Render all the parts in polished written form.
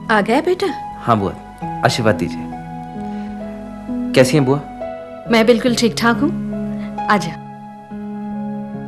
आ गया बेटा? हाँ बुआ, आशीर्वाद दीजिए। कैसी हैं बुआ? मैं बिल्कुल ठीक ठाक हूँ। आजा,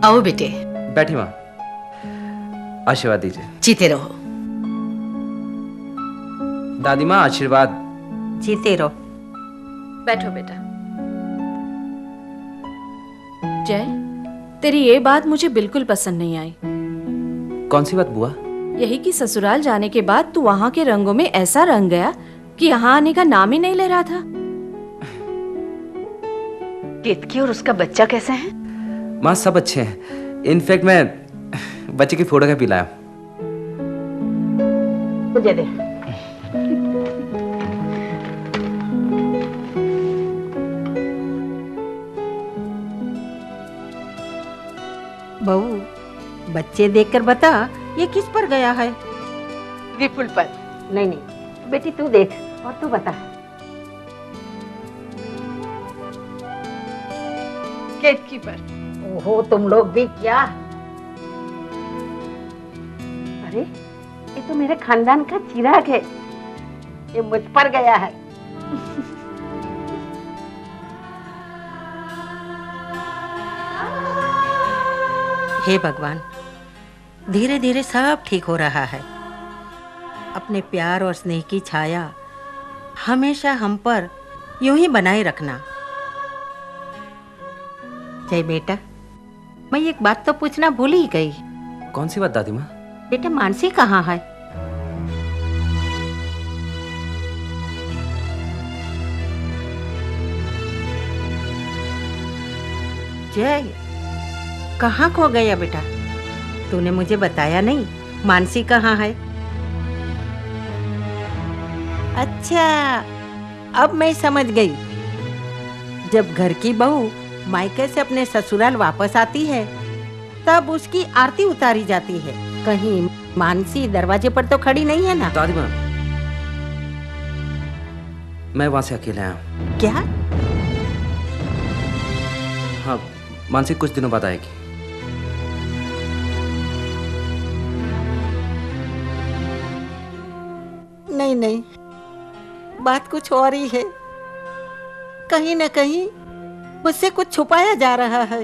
आओ बेटे। बैठी माँ, आशीर्वाद दीजिए। जीते रहो। दादी माँ आशीर्वाद। जीते रहो। बैठो बेटा। जय, तेरी ये बात मुझे बिल्कुल पसंद नहीं आई। कौन सी बात बुआ? यही कि ससुराल जाने के बाद तू वहाँ के रंगों में ऐसा रंग गया कि यहाँ आने का नाम ही नहीं ले रहा था। केतकी और उसका बच्चा कैसे हैं? माँ सब अच्छे हैं। इनफैक्ट मैं बच्चे की फोटोकॉपी लाया। मुझे दे। बहू, बच्चे देखकर बता ये किस पर गया है? विपुल पर। नहीं नहीं बेटी, तू देख और तू बता। केतकी पर। ओहो, तुम लोग भी क्या? अरे ये तो मेरे खानदान का चिराग है, ये मुझ पर गया है। हे भगवान, धीरे धीरे सब ठीक हो रहा है। अपने प्यार और स्नेह की छाया हमेशा हम पर यूं ही बनाए रखना। जय बेटा, मैं एक बात तो पूछना भूल ही गई। कौन सी बात दादी माँ? बेटा, मानसी कहाँ है? जय, कहाँ खो गया बेटा? तूने मुझे बताया नहीं, मानसी कहाँ है? अच्छा, अब मैं समझ गई। जब घर की बहू मायके से अपने ससुराल वापस आती है तब उसकी आरती उतारी जाती है। कहीं मानसी दरवाजे पर तो खड़ी नहीं है ना? दादी माँ, मैं वहां से अकेले आया हूँ। क्या? हाँ, मानसी कुछ दिनों बाद आएगी। नहीं नहीं, बात कुछ और ही है। कहीं न कहीं मुझसे कुछ छुपाया जा रहा है।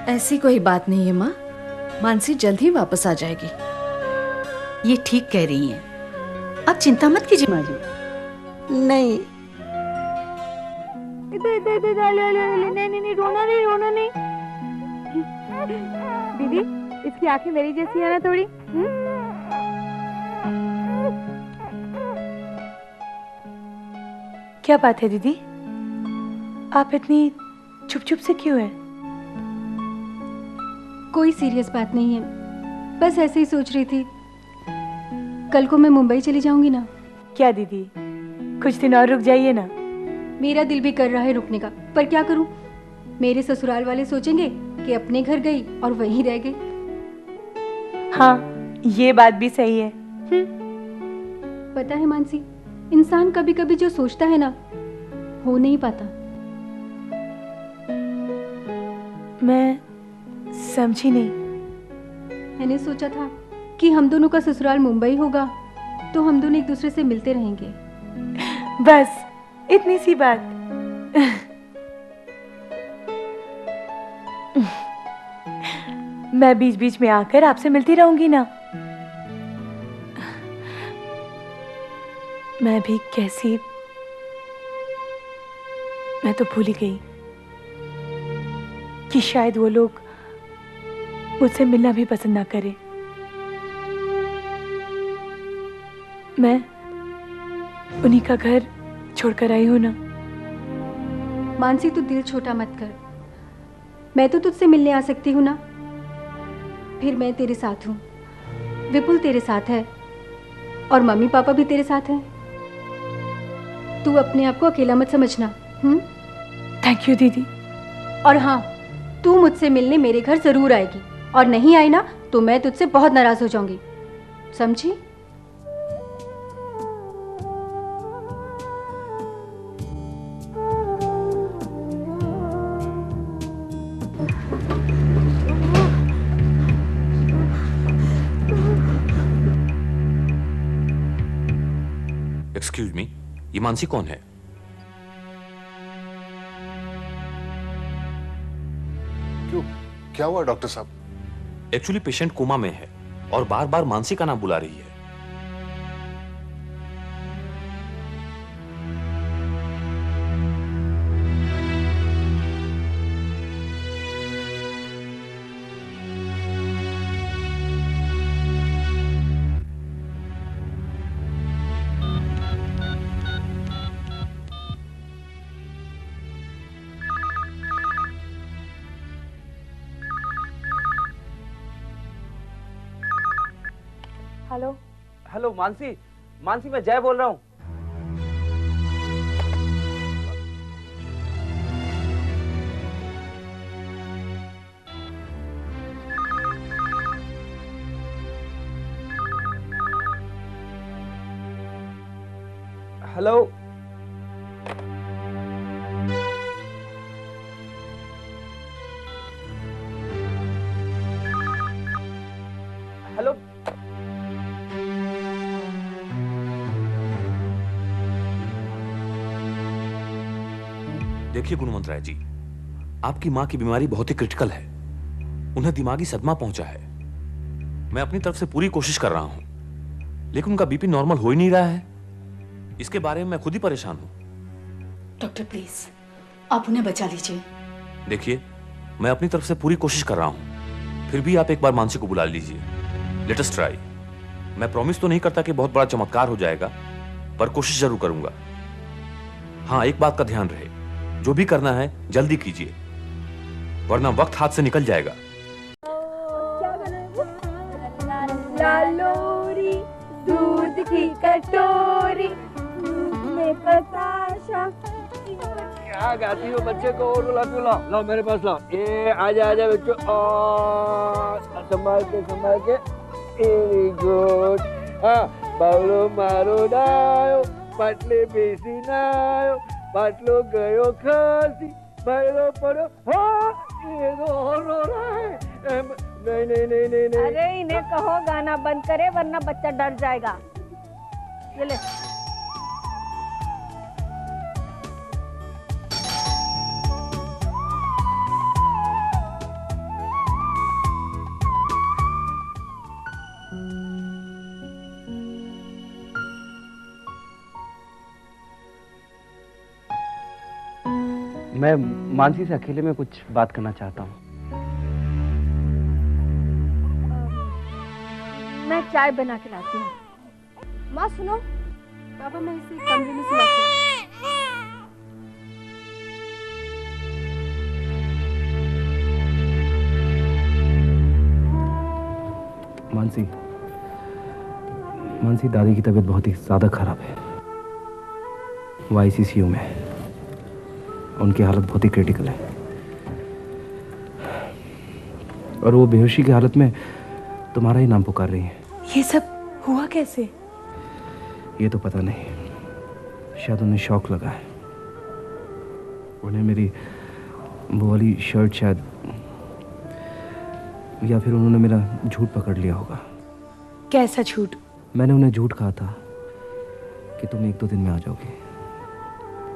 ऐसी कोई बात नहीं है माँ, मानसी जल्द ही वापस आ जाएगी। ये ठीक कह रही हैं। अब चिंता मत कीजिए माँ जी। नहीं नहीं, रोना नहीं। दीदी, इसकी आंखें मेरी जैसी है ना थोड़ी? क्या बात है दीदी, आप इतनी चुप चुप से क्यों हैं? कोई सीरियस बात नहीं है, बस ऐसे ही सोच रही थी। कल को मैं मुंबई चली जाऊंगी ना। क्या दीदी, कुछ दिन और रुक जाइए ना। मेरा दिल भी कर रहा है रुकने का, पर क्या करूं? मेरे ससुराल वाले सोचेंगे कि अपने घर गई और वहीं रह गई। हाँ, ये बात भी सही है। पता है मानसी, इंसान कभी कभी जो सोचता है ना, हो नहीं पाता। मैं समझी नहीं। मैंने सोचा था कि हम दोनों का ससुराल मुंबई होगा तो हम दोनों एक दूसरे से मिलते रहेंगे। बस इतनी सी बात। मैं बीच बीच में आकर आपसे मिलती रहूंगी ना। मैं भी कैसी, मैं तो भूल ही गई कि शायद वो लोग मुझसे मिलना भी पसंद ना करें। मैं उन्हीं का घर छोड़कर आई हूं ना। मानसी, तू दिल छोटा मत कर। मैं तो तुझसे मिलने आ सकती हूँ ना। फिर मैं तेरे साथ हूँ, विपुल तेरे साथ है और मम्मी पापा भी तेरे साथ हैं। तू अपने आप को अकेला मत समझना। थैंक यू दीदी। और हाँ, तू मुझसे मिलने मेरे घर जरूर आएगी, और नहीं आई ना तो मैं तुझसे बहुत नाराज हो जाऊंगी, समझी? एक्सक्यूज मी, ये मानसी कौन है? क्यों, क्या हुआ डॉक्टर साहब? एक्चुअली पेशेंट कोमा में है और बार बार मानसी का नाम बुला रही है। हेलो। हेलो मानसी, मानसी मैं जय बोल रहा हूँ। हेलो। हेलो। देखिए गुणवंत राय जी, आपकी मां की बीमारी बहुत ही क्रिटिकल है। उन्हें दिमागी सदमा पहुंचा है। मैं अपनी तरफ से पूरी कोशिश कर रहा हूं, लेकिन उनका बीपी नॉर्मल हो ही नहीं रहा है। इसके बारे में मैं खुद ही परेशान हूं। डॉक्टर प्लीज आप उन्हें बचा लीजिए। देखिए, मैं अपनी तरफ से पूरी कोशिश कर रहा हूं, फिर भी आप एक बार मानसी को बुला लीजिए। Let us try. मैं प्रॉमिस तो नहीं करता कि बहुत बड़ा चमत्कार हो जाएगा, पर कोशिश जरूर करूंगा। हाँ, एक बात का ध्यान रहे, जो भी करना है जल्दी कीजिए, वरना वक्त हाथ से निकल जाएगा। लालोरी दूध की कटोरी में बताशा। क्या गाती हो बच्चे को? और ला लो मेरे पास लाओ। ये आजा आजा बच्चों, और संभाल के वेरी गुड। हाँ, बावलो मारो डायो, पाटले बेसी नायो, पाटलो गयो खासी, भैरो पड़ो। हाँ, ये तो और रो रहा है। नहीं। अरे इन्हें कहो गाना बंद करे, वरना बच्चा डर जाएगा। ये ले। मैं मानसी से अकेले में कुछ बात करना चाहता हूँ। मैं चाय बना के लाती हूँ। माँ सुनो, पापा मैं इसे कमरे में सुलाती हूँ। मानसी दादी की तबीयत बहुत ही ज़्यादा खराब है। वो आईसीयू में है। उनकी हालत बहुत ही क्रिटिकल है और वो बेहोशी की हालत में तुम्हारा ही नाम पुकार रही है। ये सब हुआ कैसे? ये तो पता नहीं, शायद उन्हें शौक लगा है। उन्हें मेरी वो वाली शर्ट शायद, या फिर उन्होंने मेरा झूठ पकड़ लिया होगा। कैसा झूठ? मैंने उन्हें झूठ कहा था कि तुम 1-2 दिन में आ जाओगे।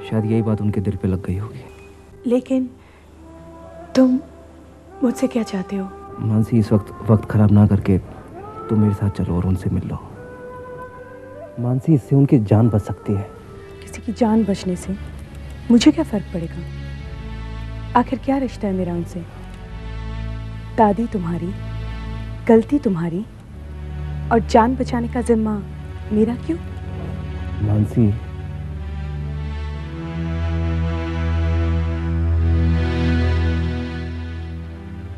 शायद यही बात उनके दिल पे लग गई होगी। लेकिन तुम मुझसे क्या चाहते हो? मानसी, इस वक्त खराब ना करके तुम मेरे साथ चलो और उनसे मिल लो। मानसी, इससे उनकी जान बच सकती है। किसी की जान बचने से मुझे क्या फर्क पड़ेगा? आखिर क्या रिश्ता है मेरा उनसे? दादी तुम्हारी, गलती तुम्हारी, और जान बचाने का जिम्मा मेरा क्यों? मानसी,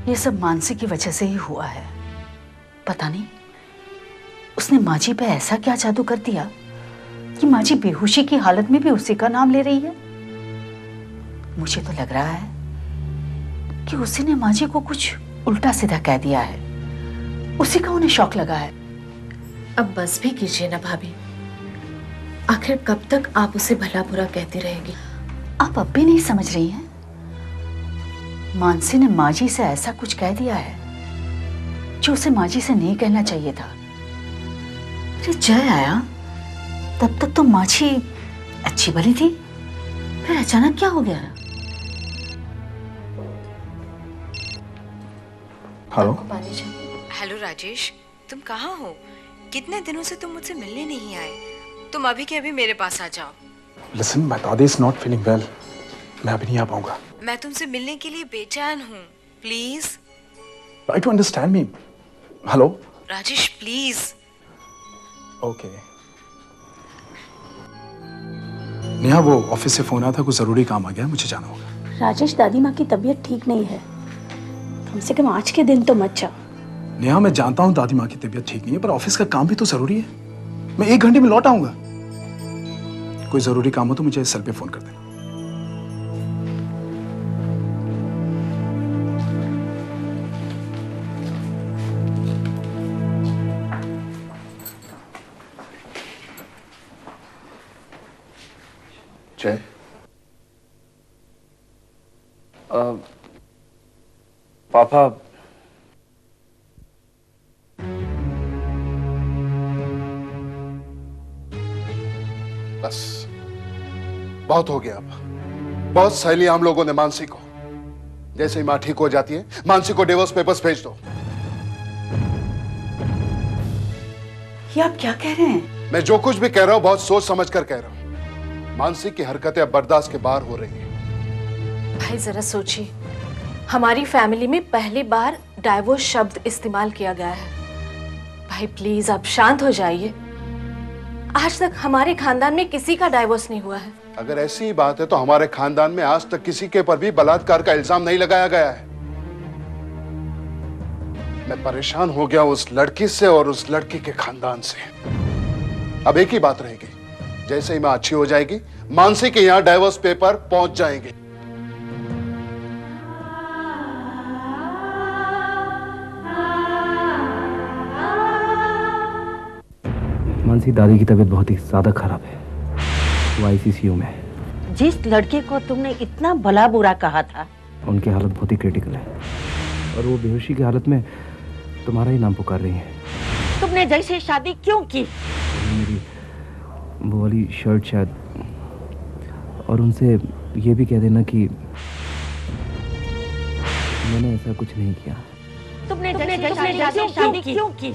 ये सब मानसी की वजह से ही हुआ है। पता नहीं उसने माजी पे ऐसा क्या जादू कर दिया कि माजी बेहोशी की हालत में भी उसी का नाम ले रही है। मुझे तो लग रहा है कि उसी ने माजी को कुछ उल्टा सीधा कह दिया है। उसी का उन्हें शौक लगा है। अब बस भी कीजिए ना भाभी, आखिर कब तक आप उसे भला बुरा कहती रहेगी? आप अब भी नहीं समझ रही हैं? मानसी ने माजी से ऐसा कुछ कह दिया है जो उसे माजी से नहीं कहना चाहिए था। अरे जय आया, तब तक तो माछी अच्छी भली थी, फिर अचानक क्या हो गया? हेलो। हेलो राजेश, तुम कहाँ हो? कितने दिनों से तुम मुझसे मिलने नहीं आए। तुम अभी के अभी मेरे पास आ जाओ। लिसन, माय दादी इज नॉट फीलिंग वेल। मैं अभी नहीं आ पाऊंगा। मैं तुमसे मिलने के लिए बेचैन हूँ, please. Try to understand me. Hello Rajesh, please. Okay. Neha, वो ऑफिस से फोन आया था, कुछ जरूरी काम आ गया, मुझे जाना होगा। राजेश, दादी माँ की तबीयत ठीक नहीं है, कम से कम आज के दिन तो मत जा। नेहा, मैं जानता हूँ दादी माँ की तबीयत ठीक नहीं है, पर ऑफिस का काम भी तो जरूरी है। मैं 1 घंटे में लौट आऊंगा। कोई जरूरी काम हो तो मुझे सेल पे फोन कर देना। जय, पापा, बस बहुत हो गया। अब बहुत सह लिया हम लोगों ने मानसी को। जैसे ही मां ठीक हो जाती है, मानसी को डिवोर्स पेपर्स भेज दो। ये आप क्या कह रहे हैं? मैं जो कुछ भी कह रहा हूं बहुत सोच समझ कर कह रहा हूं। मानसी की हरकतें अब बर्दाश्त के बाहर हो रही हैं। भाई जरा सोचिए, हमारी फैमिली में पहली बार डाइवोर्स शब्द इस्तेमाल किया गया है। भाई प्लीज आप शांत हो जाइए। आज तक हमारे खानदान में किसी का डाइवोर्स नहीं हुआ है। अगर ऐसी ही बात है तो हमारे खानदान में आज तक किसी के पर भी बलात्कार का इल्जाम नहीं लगाया गया है। मैं परेशान हो गया उस लड़की से और उस लड़की के खानदान से। अब एक ही बात रहेगी, जैसे ही मां अच्छी हो जाएगी, मानसी के यहां डाइवोर्स पेपर पहुंच जाएंगे। मानसी, दादी की तबीयत बहुत ही ज्यादा खराब है, वो आईसीयू में है। जिस लड़के को तुमने इतना भला बुरा कहा था, उनकी हालत बहुत ही क्रिटिकल है और वो बेहोशी की हालत में तुम्हारा ही नाम पुकार रही है। तुमने जैसे शादी क्यों की? मेरी वो वाली शर्ट शायद, और उनसे ये भी कह देना कि मैंने ऐसा कुछ नहीं किया। तुमने जैसे शादी क्यों की?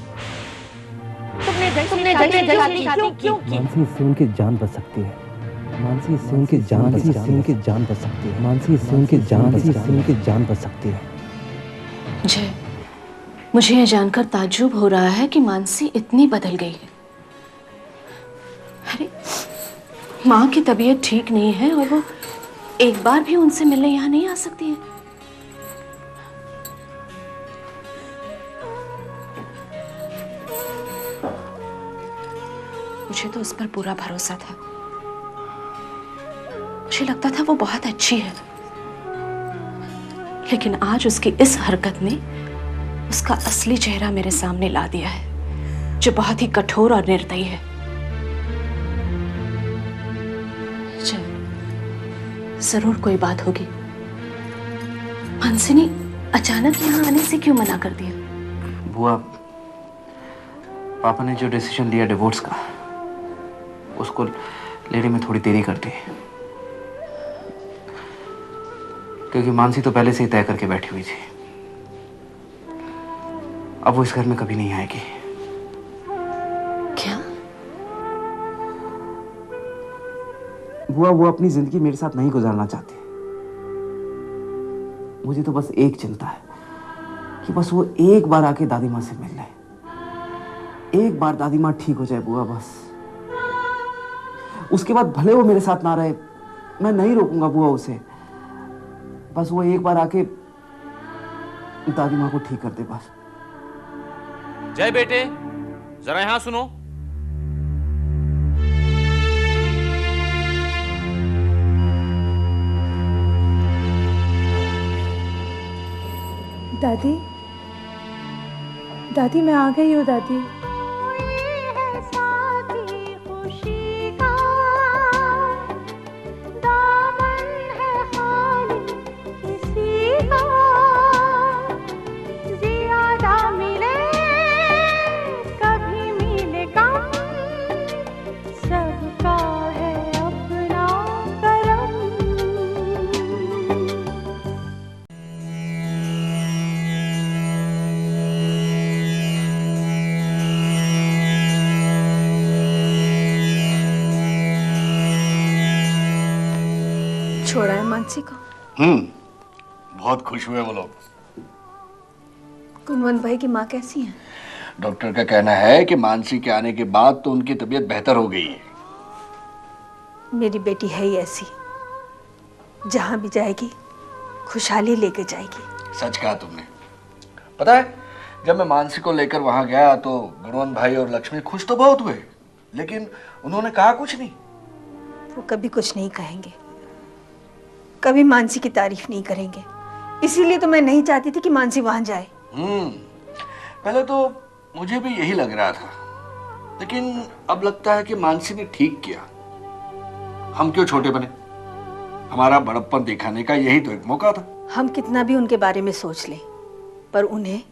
तुमने जैसे शादी क्यों की? मानसी, इससे उनकी जान बच सकती है। मानसी, इससे उनकी जान बच सकती है। मानसी, इससे उनकी जान बच सकती है। जय, मुझे यह जानकर ताज्जुब हो रहा है कि मानसी इतनी बदल गई है। अरे माँ की तबीयत ठीक नहीं है और वो एक बार भी उनसे मिलने यहाँ नहीं आ सकती है। मुझे तो उस पर पूरा भरोसा था। मुझे लगता था वो बहुत अच्छी है, लेकिन आज उसकी इस हरकत ने उसका असली चेहरा मेरे सामने ला दिया है, जो बहुत ही कठोर और निर्दयी है। जरूर कोई बात होगी। मानसी ने अचानक यहाँ आने से क्यों मना कर दिया? बुआ, पापा ने जो डिसीजन लिया डिवोर्स का, उसको लेने में थोड़ी देरी कर दी, क्योंकि मानसी तो पहले से ही तय करके बैठी हुई थी। अब वो इस घर में कभी नहीं आएगी। क्या? बुआ, वो अपनी जिंदगी मेरे साथ नहीं गुजारना चाहती। मुझे तो बस एक चिंता है कि बस वो एक बार आके दादी माँ से मिल ले। एक बार दादी माँ ठीक हो जाए बुआ, बस। उसके बाद भले वो मेरे साथ ना रहे, मैं नहीं रोकूंगा बुआ उसे। बस वो एक बार आके दादी माँ को ठीक कर दे, बस। जय बेटे, जरा यहां सुनो। दादी, दादी मैं आ गई हूँ दादी। सब मानसी को? बहुत खुश हुए वो लोग। गुणवंत भाई की माँ कैसी है? डॉक्टर का कहना है कि मानसी के आने के बाद तो उनकी तबीयत बेहतर हो गई है। मेरी बेटी है ही ऐसी, जहां भी जाएगी खुशहाली लेके जाएगी। सच कहा तुमने। पता है, जब मैं मानसी को लेकर वहां गया तो गुणवंत भाई और लक्ष्मी खुश तो बहुत हुए, लेकिन उन्होंने कहा कुछ नहीं। वो कभी कुछ नहीं कहेंगे, कभी मानसी की तारीफ नहीं करेंगे। इसीलिए तो मैं नहीं चाहती थी कि मानसी वहां जाए। पहले तो मुझे भी यही लग रहा था, लेकिन अब लगता है कि मानसी ने ठीक किया। हम क्यों छोटे बने? हमारा बड़प्पन दिखाने का यही तो एक मौका था। हम कितना भी उनके बारे में सोच लें, पर उन्हें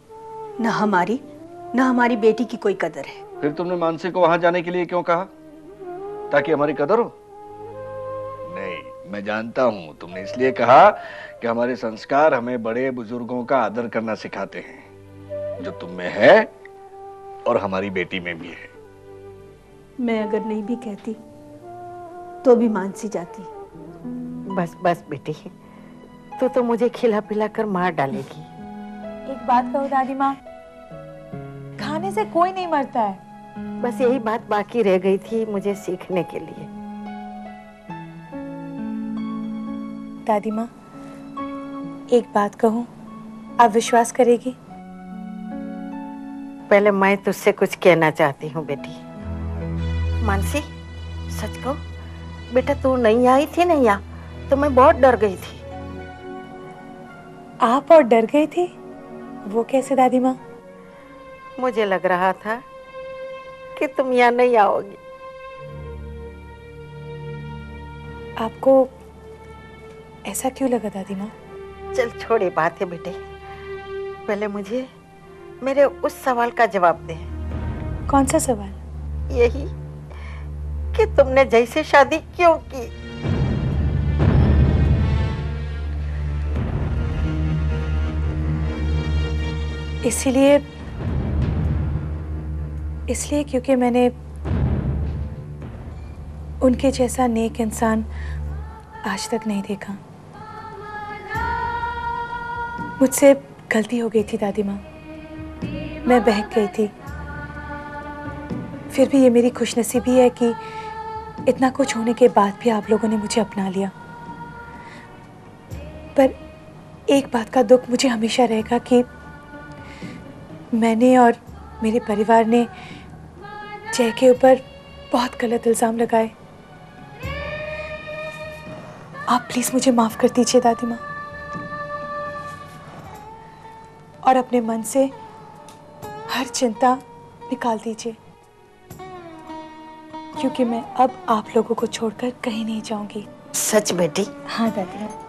न हमारी बेटी की कोई कदर है। फिर तुमने मानसी को वहां जाने के लिए क्यों कहा? ताकि हमारी कदर हो? नहीं, मैं जानता हूं तुमने इसलिए कहा कि हमारे संस्कार हमें बड़े बुजुर्गों का आदर करना सिखाते हैं, जो तुम में है और हमारी बेटी में भी है। मैं अगर नहीं भी कहती तो भी मानसी जाती। बस बस बेटी, तू तो मुझे खिला पिला कर मार डालेगी। एक बात कहो दादी माँ, खाने से कोई नहीं मरता है। बस यही बात बाकी रह गई थी मुझे सीखने के लिए। दादी माँ, एक बात कहूँ, आप विश्वास करेगी? पहले मैं तुझसे कुछ कहना चाहती हूँ बेटी। मानसी, सच कहो बेटा, तू नहीं आई थी ना यहाँ, तो मैं बहुत डर गई थी। आप और डर गई थी? वो कैसे दादी माँ? मुझे लग रहा था कि तुम यहाँ नहीं आओगी। आपको ऐसा क्यों लगा दादी माँ? चल छोड़, ये बात है बेटे, पहले मुझे मेरे उस सवाल का जवाब दे। कौन सा सवाल? यही कि तुमने जैसे शादी क्यों की। इसलिए क्योंकि मैंने उनके जैसा नेक इंसान आज तक नहीं देखा। मुझसे गलती हो गई थी दादी माँ, मैं बहक गई थी। फिर भी ये मेरी खुशनसीबी है कि इतना कुछ होने के बाद भी आप लोगों ने मुझे अपना लिया। पर एक बात का दुख मुझे हमेशा रहेगा कि मैंने और मेरे परिवार ने जय के ऊपर बहुत गलत इल्ज़ाम लगाए। आप प्लीज़ मुझे माफ़ कर दीजिए दादी माँ, और अपने मन से हर चिंता निकाल दीजिए, क्योंकि मैं अब आप लोगों को छोड़कर कहीं नहीं जाऊंगी। सच बेटी? हाँ दादी माँ।